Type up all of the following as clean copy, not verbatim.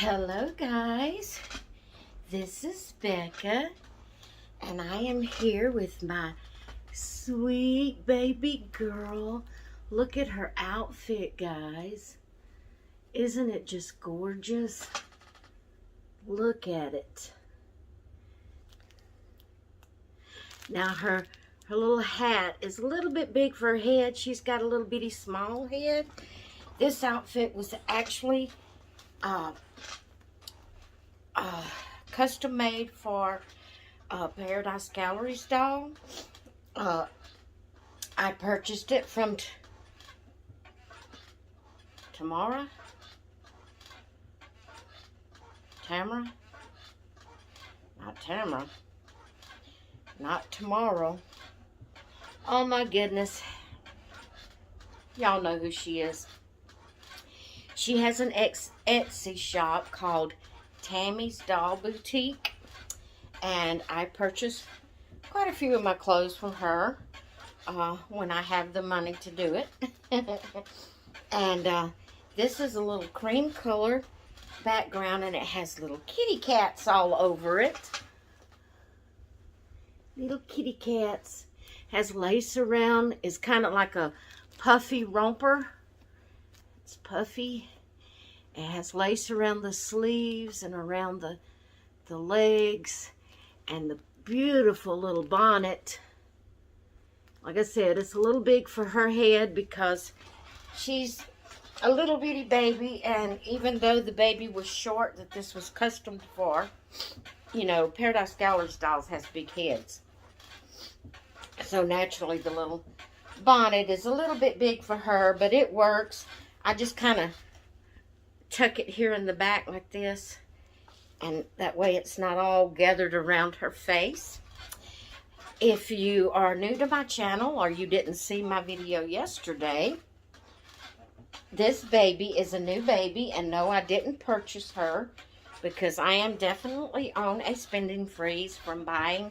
Hello guys, this is Becca and I am here with my sweet baby girl. Look at her outfit, guys. Isn't it just gorgeous? Look at it. Now her little hat is a little bit big for her head. She's got a little bitty small head. This outfit was actually custom made for Paradise Gallery's doll. I purchased it from Tamara? Not Tamara. Not tomorrow. Oh my goodness. Y'all know who she is. She has an Etsy shop called Tammy's Doll Boutique, and I purchased quite a few of my clothes from her when I have the money to do it. And this is a little cream color background, and it has little kitty cats all over it. Little kitty cats. Has lace around. It's kind of like a puffy romper. It's puffy. It has lace around the sleeves and around the legs, and the beautiful little bonnet. Like I said, it's a little big for her head because she's a little bitty baby, and even though the baby was short that this was custom for, you know, Paradise Gallery's dolls has big heads. So naturally the little bonnet is a little bit big for her, but it works. I just kind of tuck it here in the back like this, and that way it's not all gathered around her face. If you are new to my channel or you didn't see my video yesterday, this baby is a new baby, and no, I didn't purchase her because I am definitely on a spending freeze from buying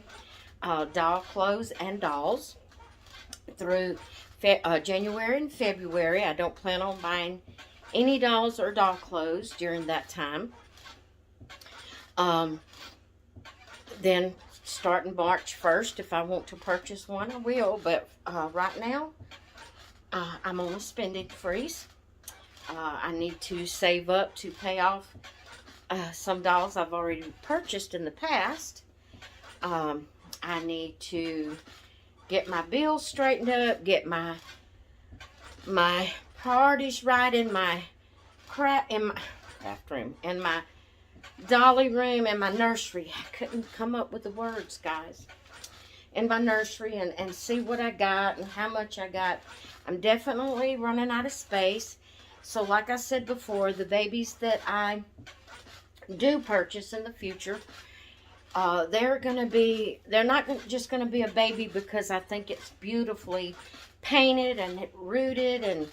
doll clothes and dolls through January and February. I don't plan on buying any dolls or doll clothes during that time. Then starting March 1st, if I want to purchase one, I will. But right now, I'm on a spending freeze. I need to save up to pay off some dolls I've already purchased in the past. I need to get my bills straightened up, get my priorities right in my craft room, in my dolly room, and my nursery. I couldn't come up with the words, guys. In my nursery, and see what I got and how much I got. I'm definitely running out of space. So like I said before, the babies that I do purchase in the future, they're not just going to be a baby because I think it's beautifully painted and rooted and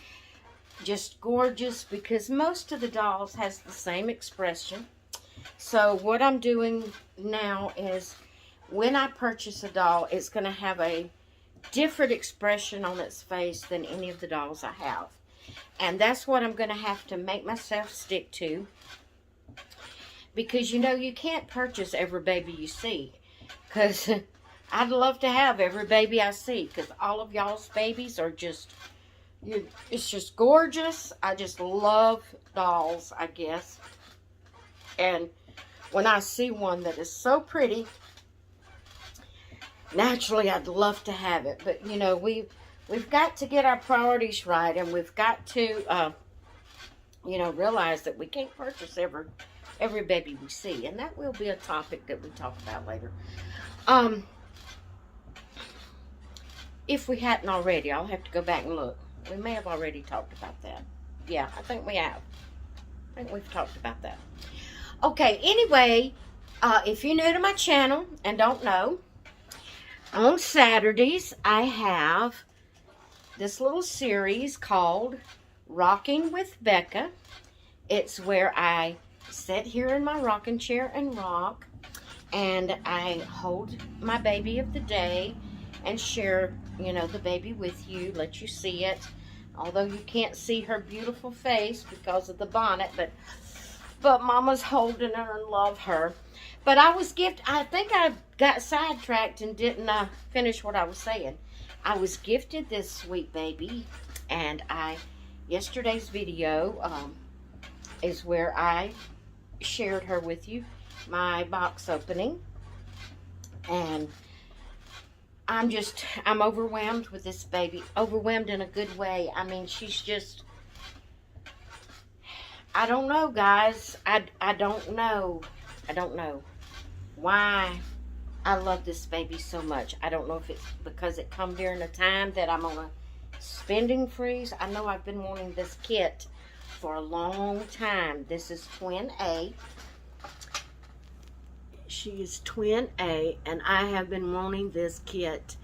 just gorgeous, because most of the dolls has the same expression. So what I'm doing now is when I purchase a doll, it's going to have a different expression on its face than any of the dolls I have. And that's what I'm going to have to make myself stick to. Because, you know, you can't purchase every baby you see. Because I'd love to have every baby I see. Because all of y'all's babies are just, it's just gorgeous. I just love dolls, I guess. And when I see one that is so pretty, naturally I'd love to have it. But, you know, we've got to get our priorities right. And we've got to, you know, realize that we can't purchase every baby we see, and that will be a topic that we talk about later. If we hadn't already, I'll have to go back and look. We may have already talked about that. Yeah, I think we have. I think we've talked about that. Okay, anyway, if you're new to my channel and don't know, on Saturdays I have this little series called Rocking with Becca. It's where I sit here in my rocking chair and rock, and I hold my baby of the day and share, you know, the baby with you, let you see it. Although you can't see her beautiful face because of the bonnet, but But Mama's holding her and love her. But I think I got sidetracked and didn't finish what I was saying. I was gifted this sweet baby, and yesterday's video is where I shared her with you, my box opening. And I'm overwhelmed with this baby. Overwhelmed in a good way. I mean, she's just, I don't know, guys. I don't know. I don't know why I love this baby so much. I don't know if it's because it come during a time that I'm on a spending freeze. I know I've been wanting this kit for a long time. This is Twin A. She is Twin A, and I have been wanting this kit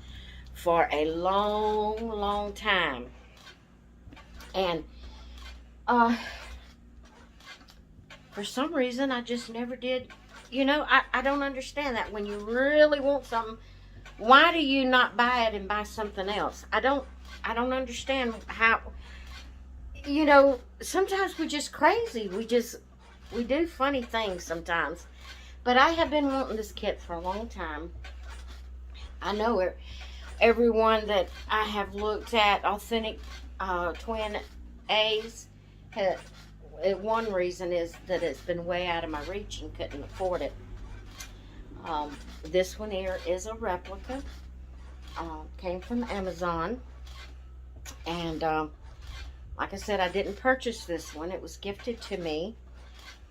for a long, long time. And for some reason, I just never did. You know, I don't understand that. When you really want something, why do you not buy it and buy something else? I don't understand how, you know, sometimes we're just crazy. We do funny things sometimes. But I have been wanting this kit for a long time. I know everyone that I have looked at, authentic Twin A's, one reason is that it's been way out of my reach and couldn't afford it. This one here is a replica. Came from Amazon. And like I said, I didn't purchase this one. It was gifted to me.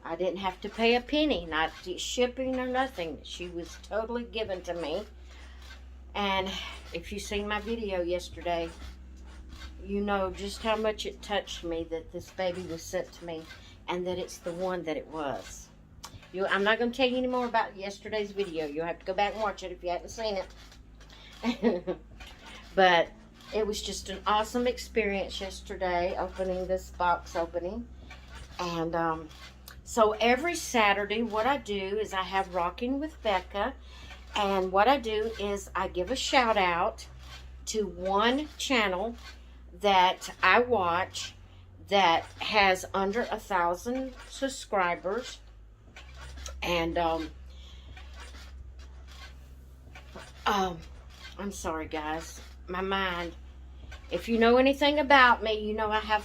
I didn't have to pay a penny, not shipping or nothing. She was totally given to me. And if you've seen my video yesterday, you know just how much it touched me that this baby was sent to me, and that it's the one that it was. I'm not going to tell you any more about yesterday's video. You'll have to go back and watch it if you haven't seen it. But it was just an awesome experience yesterday, opening this box opening. And so every Saturday, what I do is I have Rocking with Becca. And what I do is I give a shout out to one channel that I watch that has under 1,000 subscribers. And I'm sorry, guys. My mind. If you know anything about me, you know I have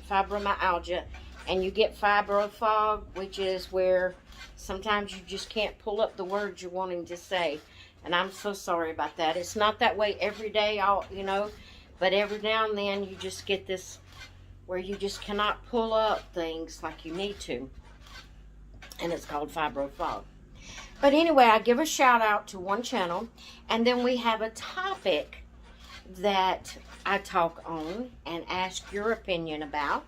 fibromyalgia. And you get fibro fog, which is where sometimes you just can't pull up the words you're wanting to say. And I'm so sorry about that. It's not that way every day, you know. But every now and then you just get this where you just cannot pull up things like you need to. And it's called fibro fog. But anyway, I give a shout out to one channel. And then we have a topic that I talk on and ask your opinion about.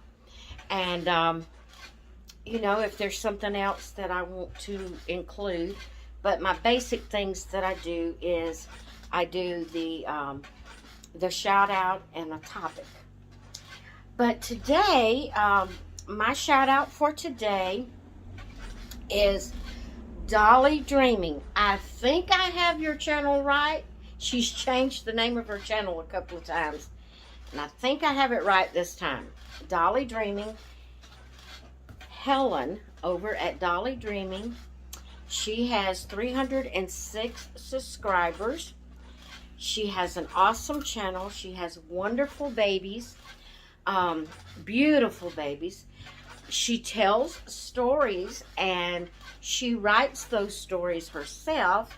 And, you know, if there's something else that I want to include. But my basic things that I do is I do the shout out and a topic. But today, my shout out for today is Dolly Dreaming. I think I have your channel right. She's changed the name of her channel a couple of times. And I think I have it right this time. Dolly Dreaming. Helen over at Dolly Dreaming. She has 306 subscribers. She has an awesome channel. She has wonderful babies. Beautiful babies. She tells stories and she writes those stories herself.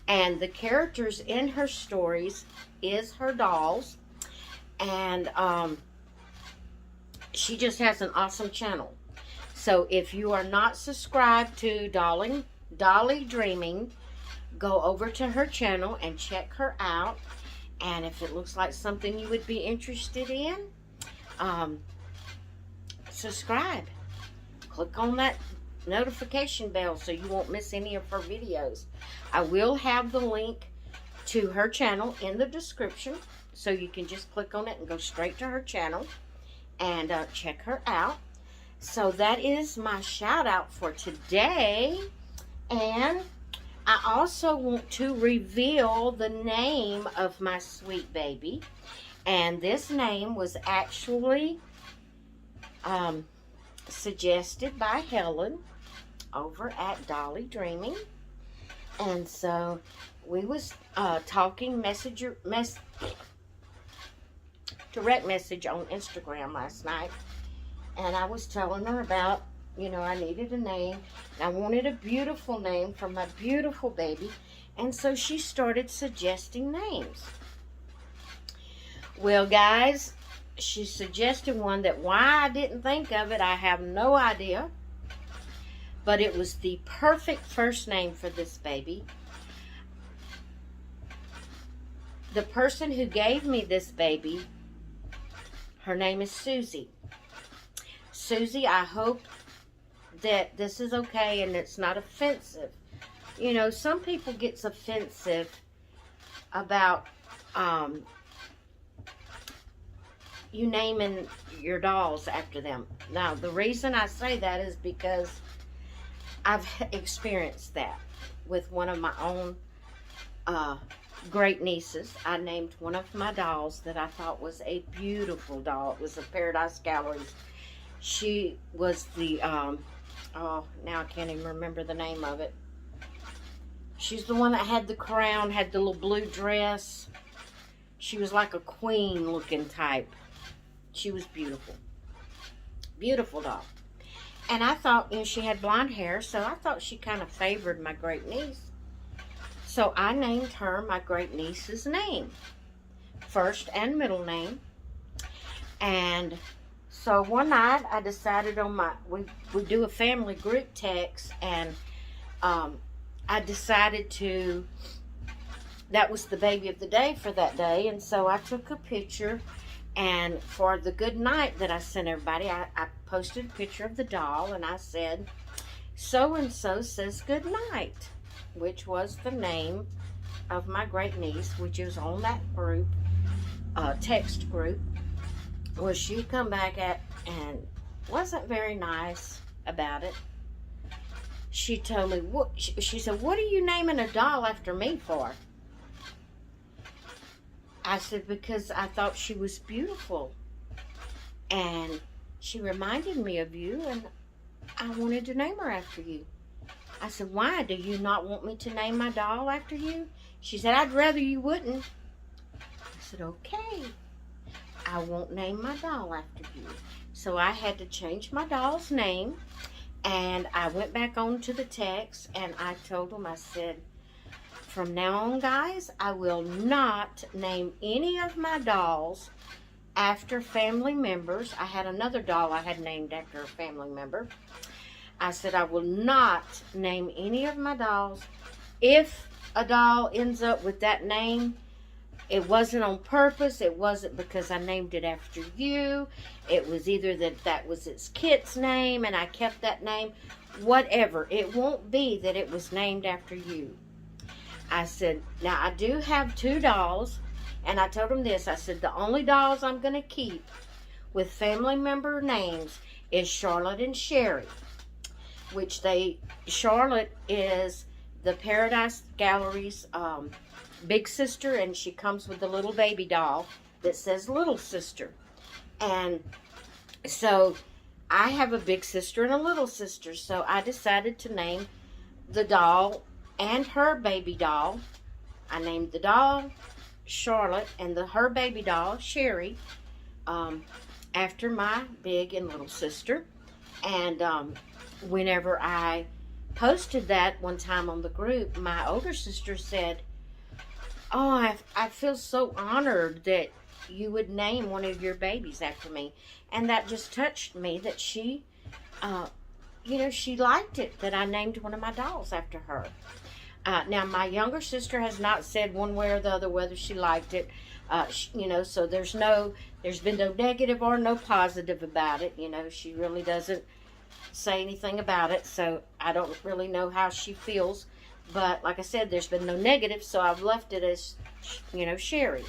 And the characters in her stories is her dolls. And she just has an awesome channel. So if you are not subscribed to Dolly Dreaming, go over to her channel and check her out. And if it looks like something you would be interested in, subscribe. Click on that notification bell so you won't miss any of her videos. I will have the link to her channel in the description, so you can just click on it and go straight to her channel and check her out. So that is my shout out for today. And I also want to reveal the name of my sweet baby. And this name was actually suggested by Helen over at Dolly Dreaming. And so we was talking direct message on Instagram last night. And I was telling her about, I needed a name. And I wanted a beautiful name for my beautiful baby. And so she started suggesting names. Well, guys, she suggested one that why I didn't think of it, I have no idea. But it was the perfect first name for this baby. The person who gave me this baby, her name is Susie. Susie, I hope that this is okay and it's not offensive. Some people gets offensive about you naming your dolls after them. Now, the reason I say that is because I've experienced that with one of my own great nieces. I named one of my dolls that I thought was a beautiful doll. It was a Paradise Galleries. She was the, now I can't even remember the name of it. She's the one that had the crown, had the little blue dress. She was like a queen looking type. She was beautiful. Beautiful doll. And I thought, she had blonde hair, so I thought she kind of favored my great niece. So I named her my great niece's name. First and middle name. And so one night I decided we do a family group text, and I decided that was the baby of the day for that day. And so I took a picture, and for the good night that I sent everybody, I posted a picture of the doll, and I said, so-and-so says good night, which was the name of my great niece, which is on that group, text group. Well, she come back and wasn't very nice about it. She told me, she said, what are you naming a doll after me for? I said, because I thought she was beautiful. And she reminded me of you, and I wanted to name her after you. I said, why? Do you not want me to name my doll after you? She said, I'd rather you wouldn't. I said, okay. I won't name my doll after you. So I had to change my doll's name. And I went back on to the text, and I told them, I said, from now on, guys, I will not name any of my dolls after family members. I had another doll I had named after a family member. I said, I will not name any of my dolls. If a doll ends up with that name, it wasn't on purpose. It wasn't because I named it after you. It was either that was its kit's name and I kept that name. Whatever. It won't be that it was named after you. I said, now I do have 2 dolls, and I told them this. I said, the only dolls I'm going to keep with family member names is Charlotte and Sherry, which Charlotte is the Paradise Galleries big sister, and she comes with the little baby doll that says little sister. And so I have a big sister and a little sister, so I decided to name the doll and her baby doll. I named the doll Charlotte and her baby doll Sherry after my big and little sister. And whenever I posted that one time on the group, my older sister said, oh, I feel so honored that you would name one of your babies after me. And that just touched me that she, she liked it that I named one of my dolls after her. Now, my younger sister has not said one way or the other whether she liked it, so there's been no negative or no positive about it. She really doesn't say anything about it, so I don't really know how she feels. But like I said, there's been no negative, so I've left it as, Sherry,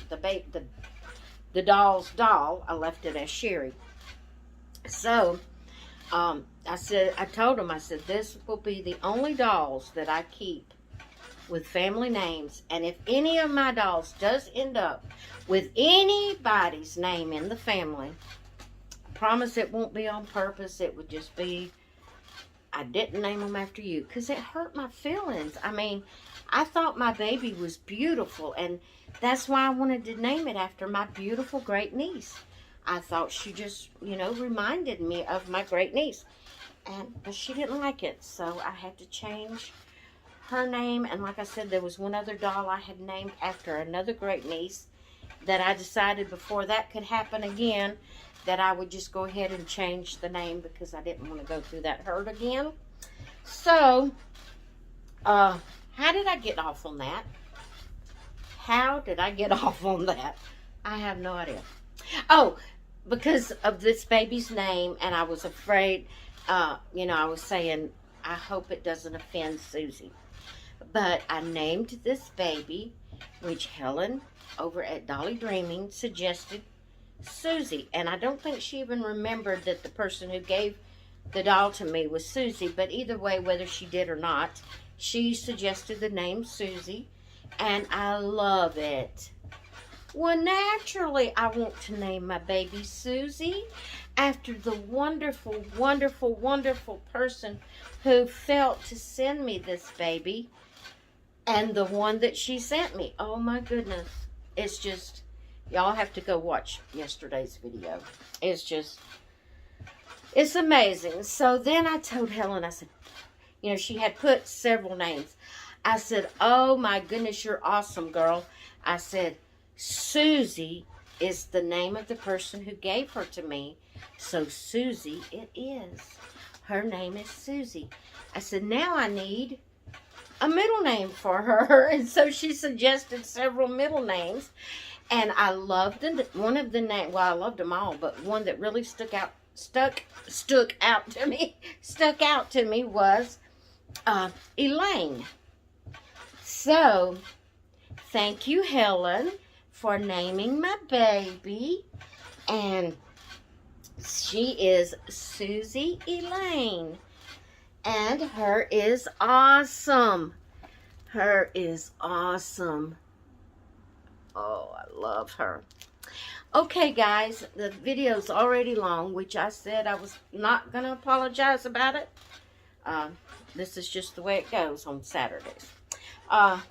the doll's doll. I left it as Sherry. So, I told them, I said, this will be the only dolls that I keep with family names. And if any of my dolls does end up with anybody's name in the family, promise it won't be on purpose. It would just be, I didn't name them after you because it hurt my feelings. I mean, I thought my baby was beautiful, and that's why I wanted to name it after my beautiful great niece. I thought she just, you know, reminded me of my great niece. But she didn't like it, so I had to change her name. And like I said, there was one other doll I had named after another great niece that I decided before that could happen again that I would just go ahead and change the name because I didn't want to go through that hurt again. So, how did I get off on that? How did I get off on that? I have no idea. Oh, because of this baby's name, and I was afraid, you know, I was saying, I hope it doesn't offend Susie. But I named this baby, which Helen over at Dolly Dreaming suggested Susie. And I don't think she even remembered that the person who gave the doll to me was Susie. But either way, whether she did or not, she suggested the name Susie. And I love it. Well, naturally, I want to name my baby Susie after the wonderful, wonderful, wonderful person who felt to send me this baby and the one that she sent me. Oh, my goodness. It's just, y'all have to go watch yesterday's video. It's just, it's amazing. So then I told Helen, I said, you know, she had put several names. I said, oh, my goodness, you're awesome, girl. I said, Susie is the name of the person who gave her to me. So Susie it is. Her name is Susie. I said, now I need a middle name for her. And so she suggested several middle names. And I loved one of the names. Well, I loved them all, but one that really stuck out to me was Elaine. So, thank you, Helen, for naming my baby. And she is Susie Elaine. And her is awesome. Her is awesome. Oh, I love her. Okay, guys, the video's already long, which I said I was not going to apologize about it. This is just the way it goes on Saturdays. Our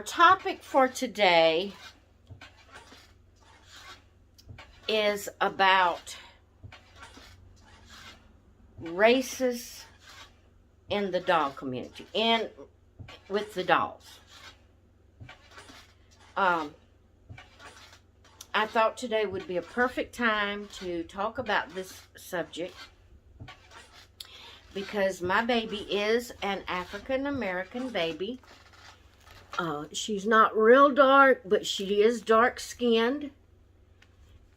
topic for today is about races in the doll community and with the dolls. I thought today would be a perfect time to talk about this subject because my baby is an African American baby. She's not real dark, but she is dark skinned,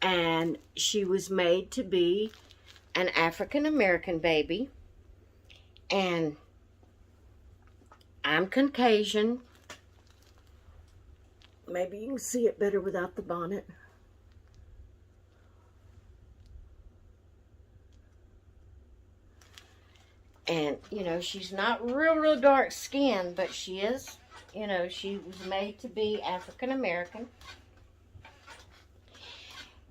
and she was made to be an African American baby, and I'm Caucasian. Maybe you can see it better without the bonnet. And, you know, she's not real dark skinned, but she is, you know, she was made to be African American.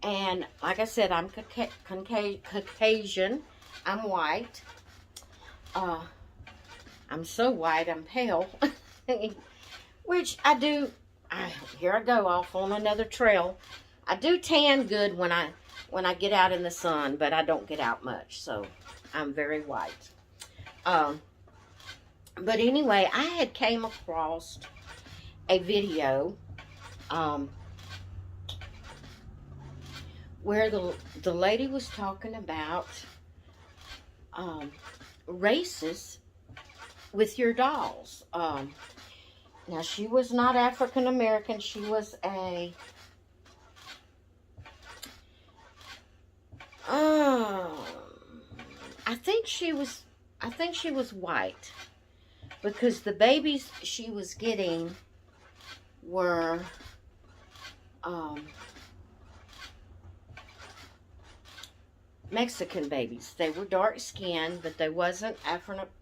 And like I said, I'm Caucasian. I'm white. I'm so white, I'm pale. Which I do, here I go off on another trail. I do tan good when I get out in the sun, but I don't get out much, so I'm very white. But anyway, I had came across a video where the lady was talking about races with your dolls. Now, she was not African American. She was a I think she was white, because the babies she was getting were Mexican babies. They were dark skinned, but they wasn't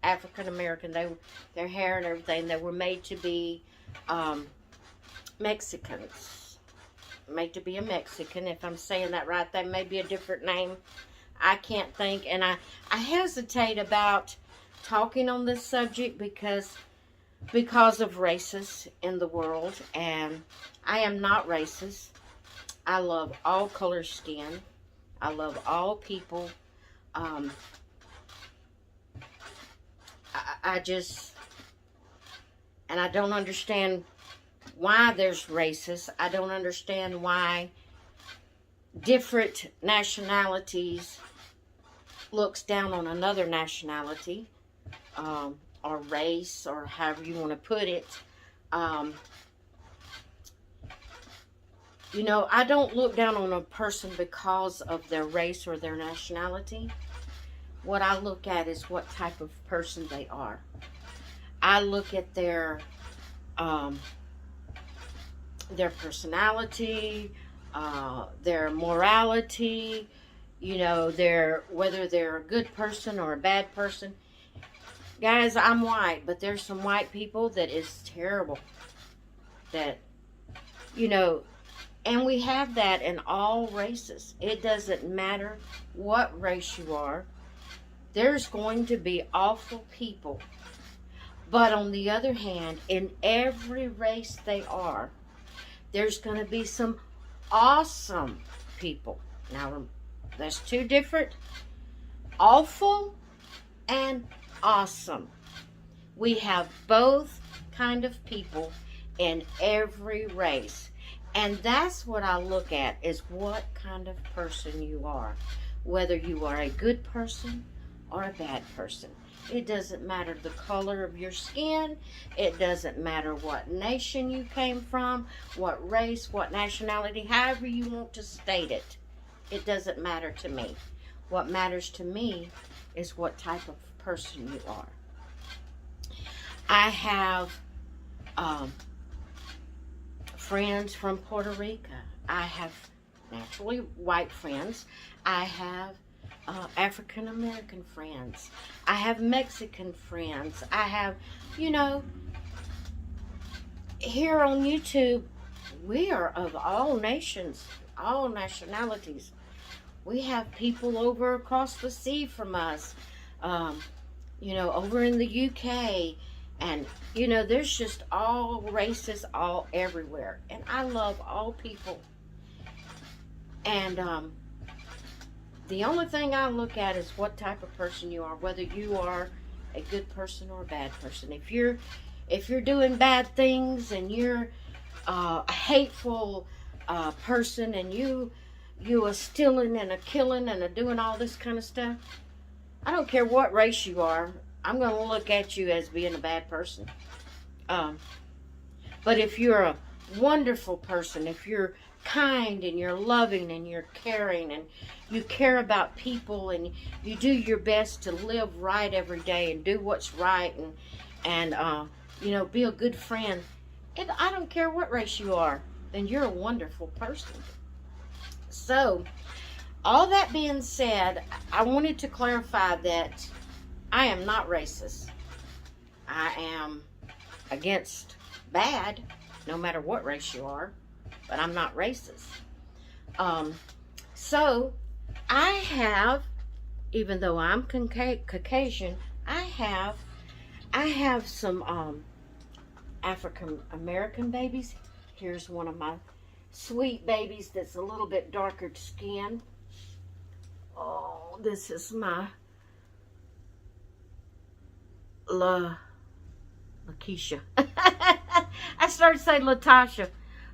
African American. Their hair and everything, they were made to be Mexicans. made to be a Mexican. If I'm saying that right, that may be a different name. I can't think. And I hesitate about talking on this subject because of racists in the world. And I am not racist. I love all color skin. I love all people. I just, and I don't understand why there's racists. I don't understand why different nationalities looks down on another nationality, or race, or however you want to put it. You know, I don't look down on a person because of their race or their nationality. What I look at is what type of person they are. I look at their personality, their morality, you know, whether they're a good person or a bad person. Guys, I'm white, but there's some white people that is terrible. That, you know, and we have that in all races. It doesn't matter what race you are. There's going to be awful people. But on the other hand, in every race they are, there's going to be some awesome people. Now, that's two different. Awful and awesome. We have both kind of people in every race. And that's what I look at, is what kind of person you are. Whether you are a good person or a bad person. It doesn't matter the color of your skin. It doesn't matter what nation you came from, what race, what nationality, however you want to state it. It doesn't matter to me. What matters to me is what type of person you are. I have friends from Puerto Rico. I have naturally white friends. I have African American friends. I have Mexican friends. I have, you know, here on YouTube, we are of all nations, all nationalities. We have people over across the sea from us, you know, over in the UK. And, you know, there's just all races all everywhere. And I love all people. And the only thing I look at is what type of person you are, whether you are a good person or a bad person. If you're doing bad things and you're a hateful person, and you are stealing and a killing and a doing all this kind of stuff, I don't care what race you are, I'm going to look at you as being a bad person. But if you're a wonderful person, if you're kind and you're loving and you're caring and you care about people and you do your best to live right every day and do what's right and you know, be a good friend, and I don't care what race you are, then you're a wonderful person. So, all that being said, I wanted to clarify that I am not racist. I am against bad, no matter what race you are, but I'm not racist. So, I have, even though I'm Caucasian, I have some African American babies. Here's one of my sweet babies that's a little bit darker skin. Oh, this is my Lakeisha. I started saying Latasha.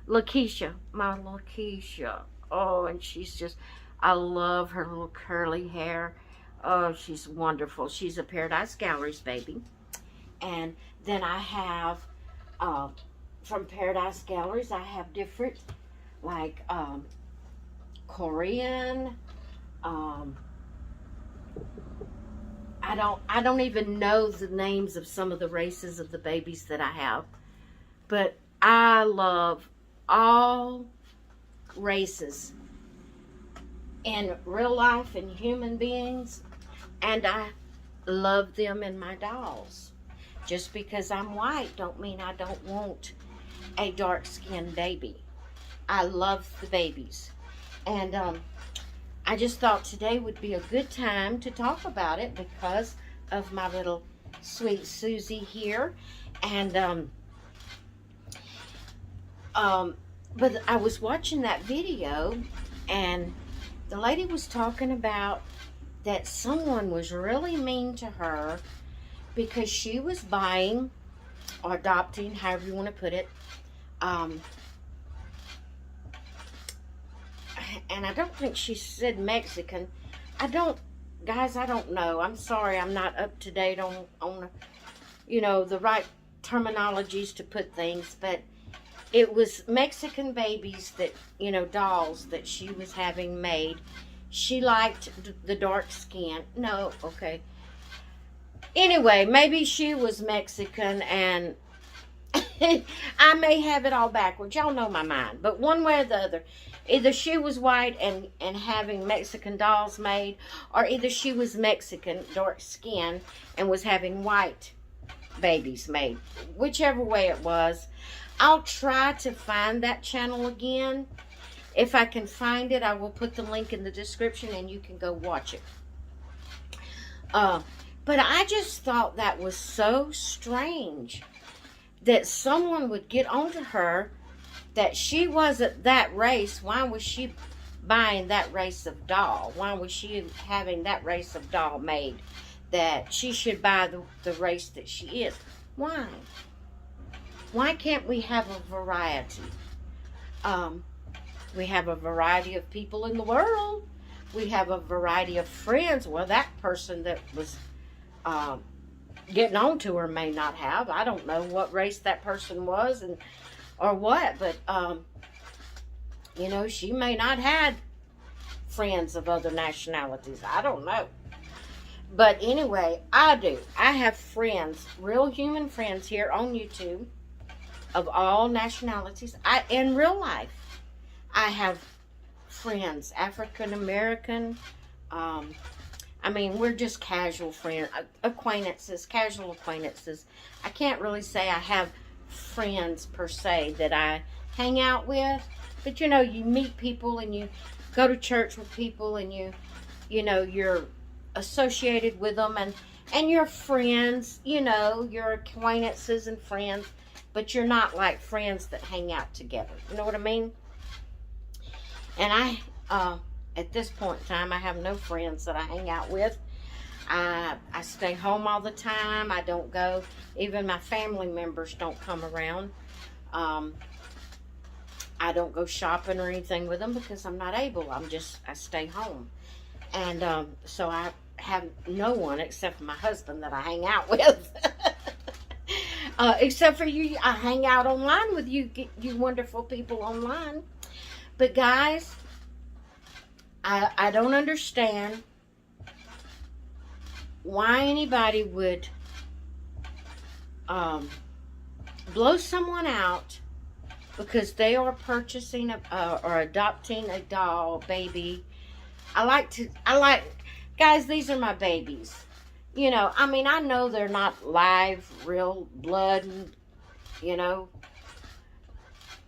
Lakeisha. My Lakeisha. Oh, and she's just, I love her little curly hair. Oh, she's wonderful. She's a Paradise Galleries baby. And then I have, from Paradise Galleries, I have different, like, Korean, I don't even know the names of some of the races of the babies that I have. But I love all races in real life and human beings. And I love them in my dolls. Just because I'm white don't mean I don't want a dark-skinned baby. I love the babies. And I just thought today would be a good time to talk about it because of my little sweet Susie here. And but I was watching that video, and the lady was talking about that someone was really mean to her because she was buying or adopting, however you want to put it, and I don't think she said Mexican. Guys, I don't know. I'm sorry, I'm not up to date on the right terminologies to put things, but it was Mexican babies that, dolls that she was having made. She liked the dark skin. No, okay. Anyway, maybe she was Mexican, and I may have it all backwards. Y'all know my mind. But one way or the other, either she was white and having Mexican dolls made, or either she was Mexican, dark skin, and was having white babies made. Whichever way it was. I'll try to find that channel again. If I can find it, I will put the link in the description and you can go watch it. But I just thought that was so strange that someone would get onto her that she wasn't that race. Why was she buying that race of doll? Why was she having that race of doll made? That she should buy the race that she is. Why? Why can't we have a variety? We have a variety of people in the world. We have a variety of friends. Well, that person that was getting on to her may not have. I don't know what race that person was or what, but she may not have friends of other nationalities. I don't know. But anyway, I do. I have friends, real human friends here on YouTube of all nationalities. In real life, I have friends, African American. We're just casual friends, acquaintances, casual acquaintances. I can't really say I have friends per se that I hang out with, but you meet people and you go to church with people and you're associated with them and you're friends, you're acquaintances and friends, but you're not like friends that hang out together. You know what I mean? And I, at this point in time, I have no friends that I hang out with. I stay home all the time. I don't go. Even my family members don't come around. I don't go shopping or anything with them because I'm not able. I stay home. And so I have no one except for my husband that I hang out with. Except for you, I hang out online with you wonderful people online. But guys, I don't understand why anybody would blow someone out because they are purchasing or adopting a doll baby. Guys, these are my babies. I know they're not live, real blood,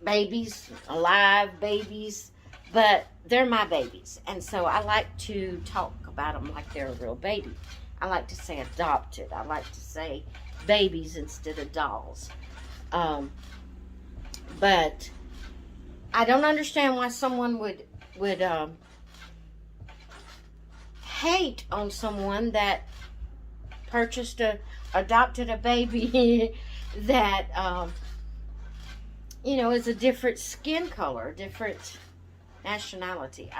babies, alive babies, but they're my babies. And so I like to talk about them like they're a real baby. I like to say adopted. I like to say babies instead of dolls. But I don't understand why someone would hate on someone that adopted a baby that is a different skin color, different nationality.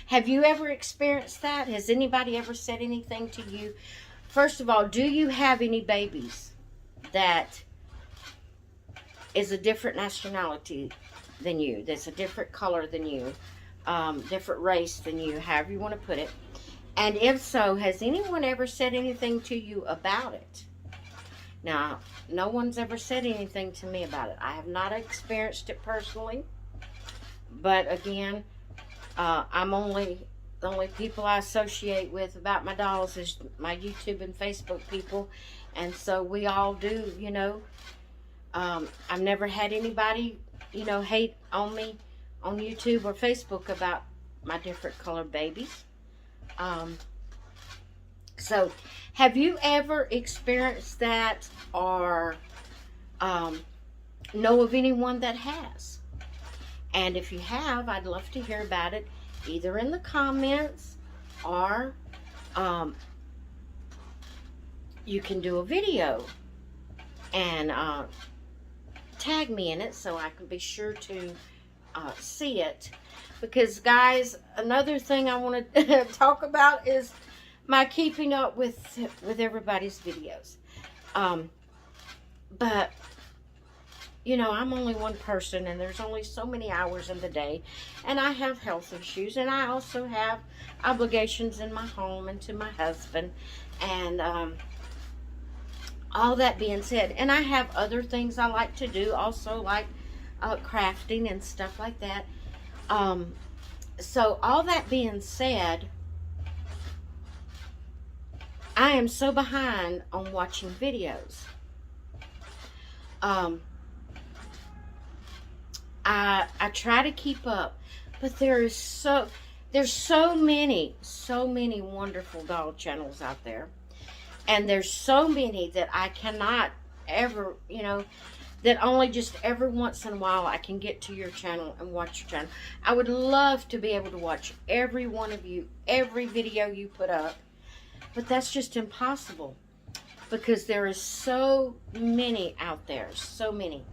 Have you ever experienced that? Has anybody ever said anything to you? First of all, do you have any babies that is a different nationality than you, that's a different color than you, different race than you, however you want to put it? And if so, has anyone ever said anything to you about it? Now, no one's ever said anything to me about it. I have not experienced it personally. But again, the only people I associate with about my dolls is my YouTube and Facebook people. And so we all do, I've never had anybody, hate on me on YouTube or Facebook about my different colored babies. So, have you ever experienced that, or know of anyone that has? And if you have, I'd love to hear about it, either in the comments, or you can do a video and tag me in it so I can be sure to see it. Because, guys, another thing I want to talk about is my keeping up with everybody's videos. But, you know, I'm only one person, and there's only so many hours in the day, and I have health issues, and I also have obligations in my home and to my husband, and all that being said, and I have other things I like to do, also like crafting and stuff like that. So all that being said, I am so behind on watching videos. I try to keep up, but there's so many wonderful dog channels out there, and there's so many that I cannot ever, you know, that only just every once in a while I can get to your channel and watch your channel. I would love to be able to watch every one of you, every video you put up, but that's just impossible because there is so many out there, so many.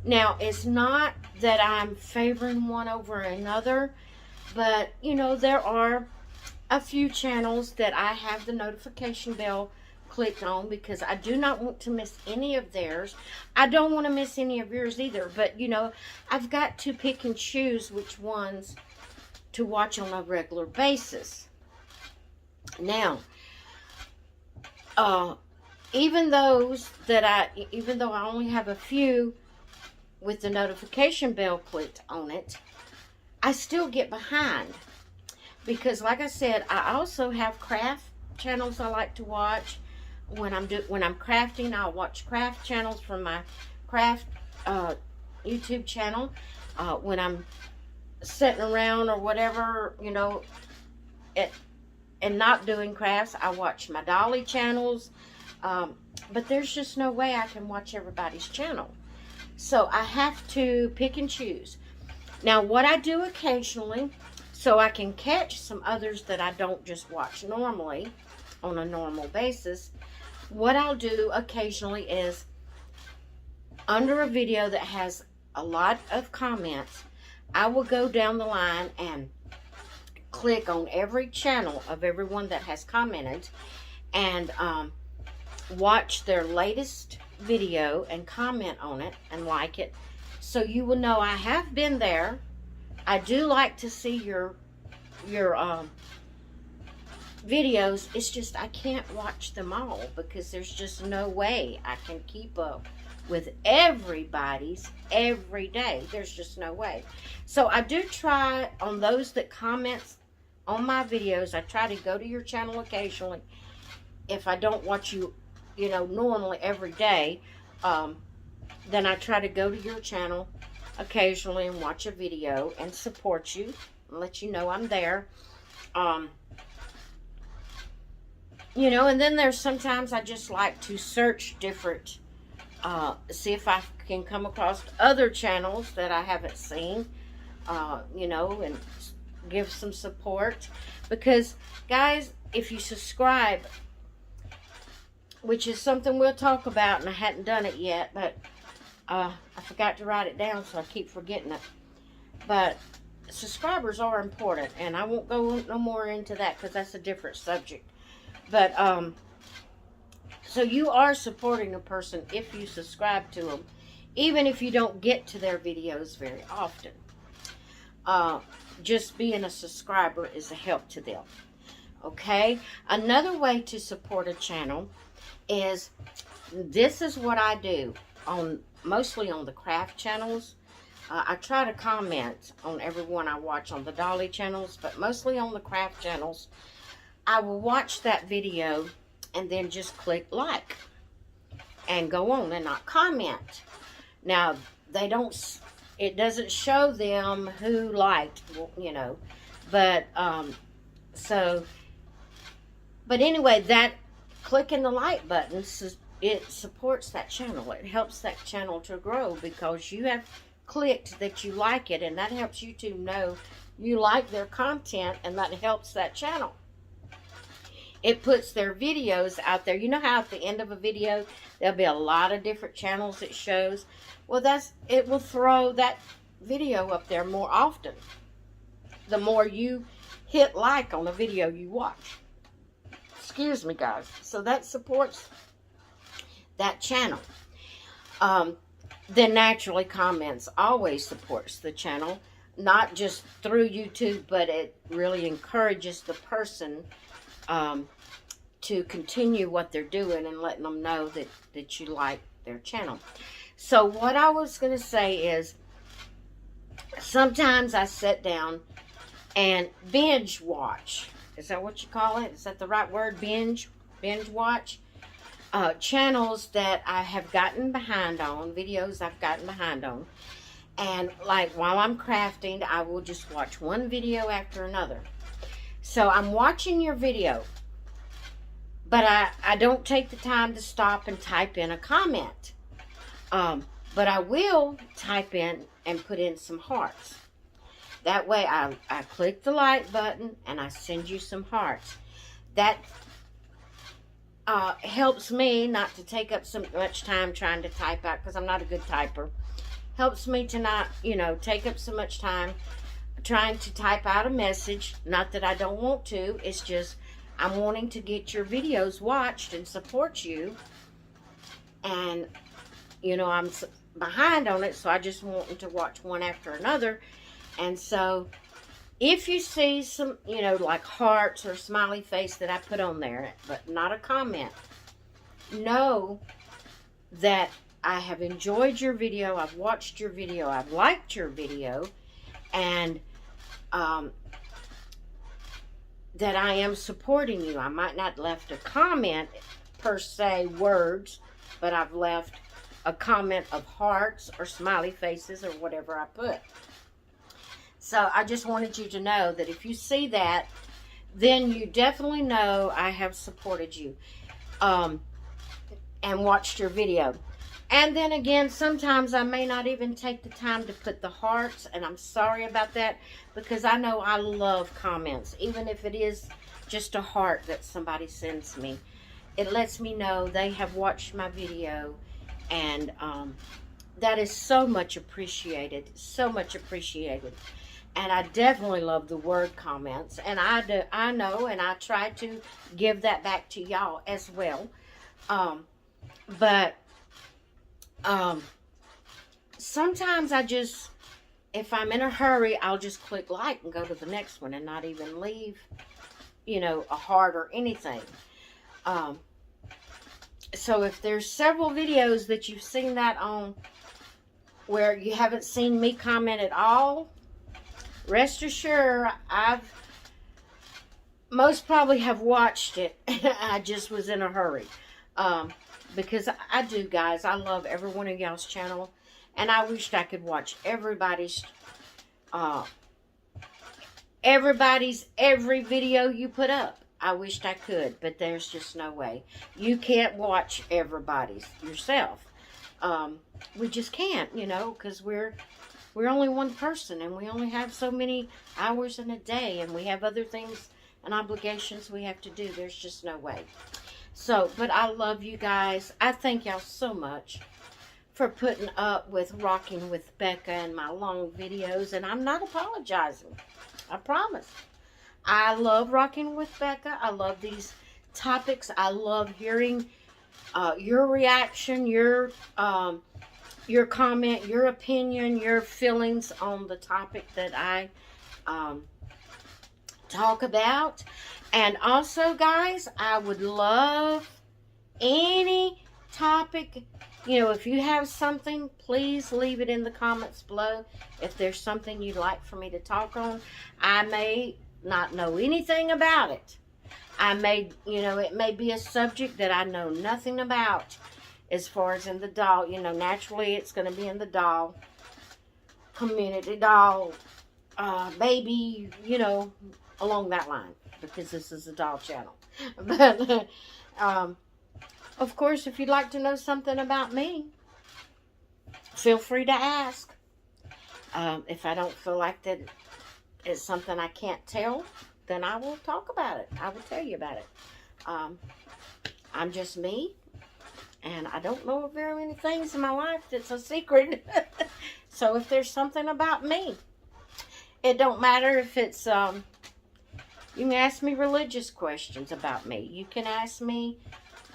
Now, it's not that I'm favoring one over another, but, you know, there are a few channels that I have the notification bell clicked on because I do not want to miss any of theirs. I don't want to miss any of yours either, but, you know, I've got to pick and choose which ones to watch on a regular basis. Now, even though I only have a few with the notification bell clicked on it, I still get behind because, like I said, I also have craft channels I like to watch. When I'm crafting, I'll watch craft channels from my craft YouTube channel. When I'm sitting around or whatever, you know, and not doing crafts, I watch my dolly channels. But there's just no way I can watch everybody's channel. So I have to pick and choose. Now, what I do occasionally, so I can catch some others that I don't just watch normally, on a normal basis, what I'll do occasionally is, under a video that has a lot of comments, I will go down the line and click on every channel of everyone that has commented and watch their latest video and comment on it and like it, so you will know I have been there. I do like to see your videos. It's just I can't watch them all because there's just no way I can keep up with everybody's every day. There's just no way. So I do try on those that comments on my videos. I try to go to your channel occasionally. If I don't watch you, you know, normally every day, then I try to go to your channel occasionally and watch a video and support you and let you know I'm there. You know, and then there's sometimes I just like to search different, see if I can come across other channels that I haven't seen, you know, and give some support. Because, guys, if you subscribe, which is something we'll talk about, and I hadn't done it yet, but I forgot to write it down, so I keep forgetting it. But subscribers are important, and I won't go no more into that because that's a different subject. But, so you are supporting a person if you subscribe to them, even if you don't get to their videos very often. Just being a subscriber is a help to them. Okay? Another way to support a channel is, this is what I do on mostly on the craft channels. I try to comment on everyone I watch on the dolly channels, but mostly on the craft channels. I will watch that video and then just click like and go on and not comment. Now, they don't it doesn't show them who liked, you know. But, so, but anyway, that clicking the like button, it supports that channel. It helps that channel to grow because you have clicked that you like it, and that helps YouTube know you like their content, and that helps that channel. It puts their videos out there. You know how at the end of a video there'll be a lot of different channels it shows? Well, it will throw that video up there more often the more you hit like on a video you watch. Excuse me, guys. So that supports that channel. Then naturally, comments always supports the channel, not just through YouTube, but it really encourages the person to continue what they're doing and letting them know that you like their channel. So what I was going to say is, sometimes I sit down and binge watch. Is that what you call it? Is that the right word? Binge watch? Channels that I have gotten behind on, videos I've gotten behind on. And like while I'm crafting, I will just watch one video after another. So I'm watching your video, but I don't take the time to stop and type in a comment. But I will type in and put in some hearts. That way I click the like button and I send you some hearts. That helps me not to take up so much time trying to type out, because I'm not a good typer. Helps me to not, take up so much time trying to type out a message. Not that I don't want to. It's just I'm wanting to get your videos watched and support you. And, I'm behind on it, so I just want to watch one after another. And so if you see some, like hearts or smiley face that I put on there, but not a comment, know that I have enjoyed your video, I've watched your video, I've liked your video, and that I am supporting you. I might not left a comment per se, words, but I've left a comment of hearts or smiley faces or whatever I put. So I just wanted you to know that if you see that, then you definitely know I have supported you and watched your video. And then again, sometimes I may not even take the time to put the hearts, and I'm sorry about that, because I know I love comments. Even if it is just a heart that somebody sends me, it lets me know they have watched my video, and that is so much appreciated, so much appreciated. And I definitely love the word comments, and I know, and I try to give that back to y'all as well. But sometimes if I'm in a hurry, I'll just click like and go to the next one and not even leave, a heart or anything. So if there's several videos that you've seen that on where you haven't seen me comment at all, rest assured, I've most probably have watched it. I just was in a hurry. Because I do, guys. I love every one of y'all's channel. And I wished I could watch every video you put up. I wished I could, but there's just no way. You can't watch everybody's yourself. We just can't, because we're only one person, and we only have so many hours in a day, and we have other things and obligations we have to do. There's just no way. So, but I love you guys. I thank y'all so much for putting up with Rocking with Becca and my long videos, and I'm not apologizing. I promise. I love Rocking with Becca. I love these topics. I love hearing your reaction, your comment, your opinion, your feelings on the topic that I talk about. And also, guys, I would love any topic. If you have something, please leave it in the comments below. If there's something you'd like for me to talk on, I may not know anything about it. I may, it may be a subject that I know nothing about as far as in the doll. Naturally, it's going to be in the doll community doll, baby, you know, along that line, because this is a doll channel. But, of course, if you'd like to know something about me, feel free to ask. If I don't feel like that it's something I can't tell, then I will talk about it. I will tell you about it. I'm just me, and I don't know very many things in my life that's a secret. So if there's something about me, it don't matter if it's, you can ask me religious questions about me. You can ask me,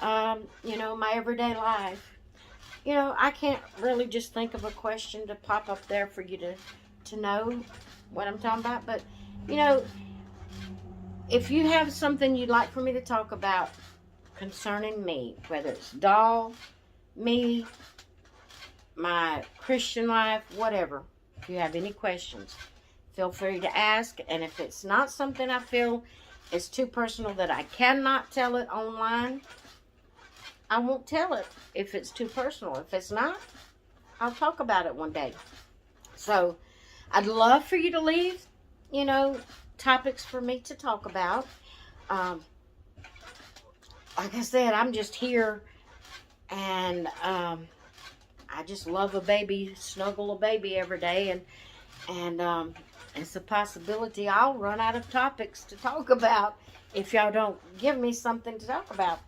you know, my everyday life. You know, I can't really just think of a question to pop up there for you to know what I'm talking about. But, you know, if you have something you'd like for me to talk about concerning me, whether it's doll, me, my Christian life, whatever, if you have any questions, feel free to ask. And if it's not something I feel is too personal that I cannot tell it online, I won't tell it if it's too personal. If it's not, I'll talk about it one day. So, I'd love for you to leave, you know, topics for me to talk about. Like I said, I'm just here, and I just love a baby, snuggle a baby every day, and it's a possibility I'll run out of topics to talk about if y'all don't give me something to talk about.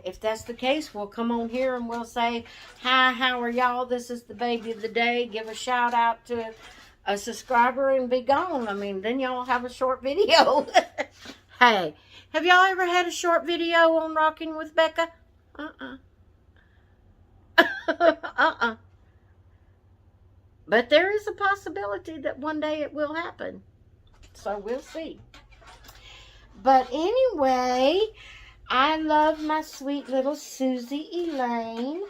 If that's the case, we'll come on here and we'll say, hi, how are y'all? This is the baby of the day. Give a shout out to a subscriber and be gone. I mean, then y'all have a short video. Hey, have y'all ever had a short video on Rocking with Becca? But there is a possibility that one day it will happen. So we'll see. But anyway, I love my sweet little Susie Elaine.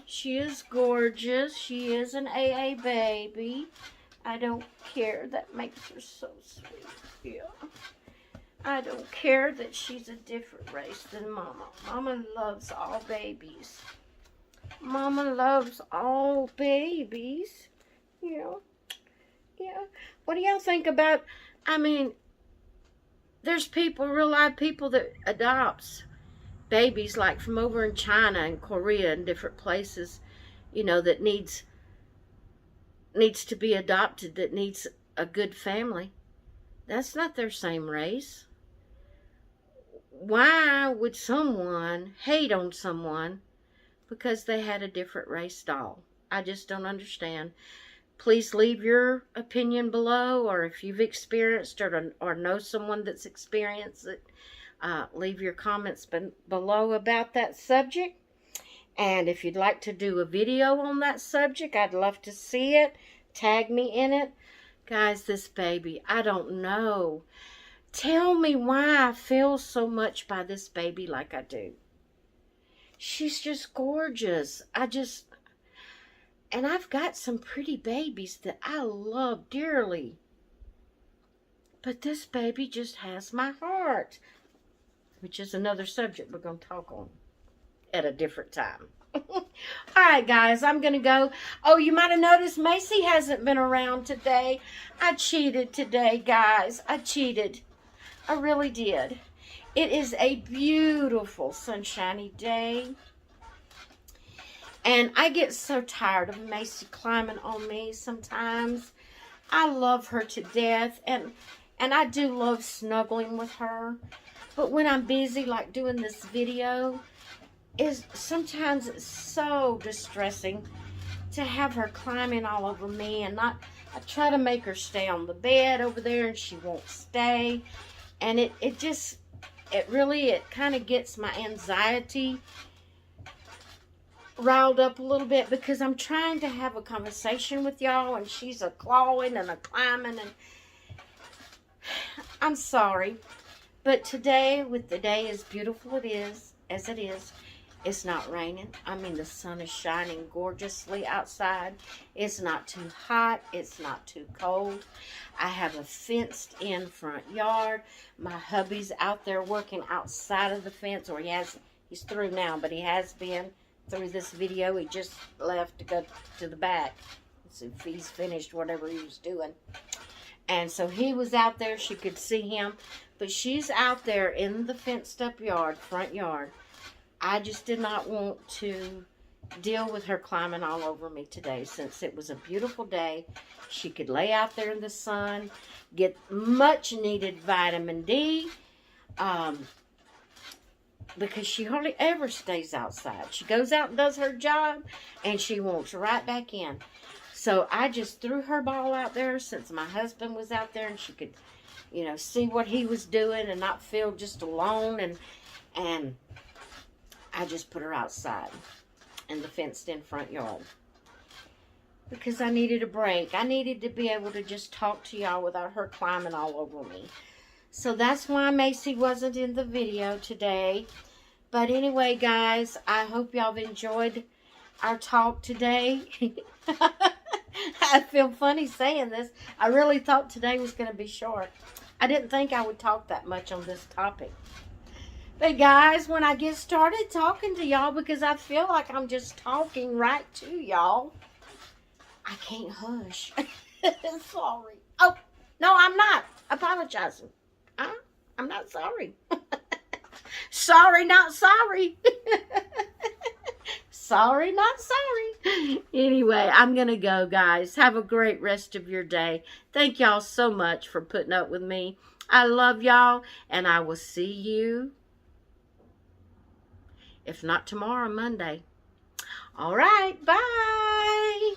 She is gorgeous. She is an AA baby. I don't care. That makes her so sweet. Yeah. I don't care that she's a different race than Mama. Mama loves all babies. Mama loves all babies. Yeah. Yeah. What do y'all think about, I mean, there's people, real live people that adopts babies like from over in China and Korea and different places, you know, that needs to be adopted, that needs a good family. That's not their same race. Why would someone hate on someone because they had a different race doll? I just don't understand. Please leave your opinion below, or if you've experienced or know someone that's experienced it, leave your comments below about that subject. And if you'd like to do a video on that subject, I'd love to see it. Tag me in it. Guys, this baby, I don't know. Tell me why I feel so much by this baby like I do. She's just gorgeous. And I've got some pretty babies that I love dearly. But this baby just has my heart. Which is another subject we're going to talk on at a different time. Alright, guys, I'm going to go. Oh, you might have noticed Macy hasn't been around today. I cheated today, guys. I cheated. I really did. It is a beautiful, sunshiny day. And I get so tired of Macy climbing on me sometimes. I love her to death. And I do love snuggling with her. But when I'm busy, like doing this video, sometimes it's so distressing to have her climbing all over me. And I try to make her stay on the bed over there, and she won't stay. And it kind of gets my anxiety riled up a little bit, because I'm trying to have a conversation with y'all, and she's a clawing and a climbing, and I'm sorry. But today, with the day as beautiful as it is, it's not raining. I mean, the sun is shining gorgeously outside. It's not too hot. It's not too cold. I have a fenced-in front yard. My hubby's out there working outside of the fence, or he's through now, but he has been through this video. He just left to go to the back. fence if he's finished whatever he was doing. And so he was out there. She could see him. But she's out there in the fenced up yard, front yard. I just did not want to deal with her climbing all over me today, since it was a beautiful day. She could lay out there in the sun, get much needed vitamin D, because she hardly ever stays outside. She goes out and does her job, and she walks right back in. So I just threw her ball out there since my husband was out there, and she could, you know, see what he was doing and not feel just alone. And I just put her outside in the fenced-in front yard because I needed a break. I needed to be able to just talk to y'all without her climbing all over me. So that's why Macy wasn't in the video today. But anyway, guys, I hope y'all have enjoyed our talk today. I feel funny saying this. I really thought today was going to be short. I didn't think I would talk that much on this topic. But guys, when I get started talking to y'all, because I feel like I'm just talking right to y'all, I can't hush. Sorry. Oh, no, I'm not apologizing. I'm not sorry. Sorry, not sorry. Sorry, not sorry. Anyway, I'm going to go, guys. Have a great rest of your day. Thank y'all so much for putting up with me. I love y'all, and I will see you, if not tomorrow, Monday. All right, bye.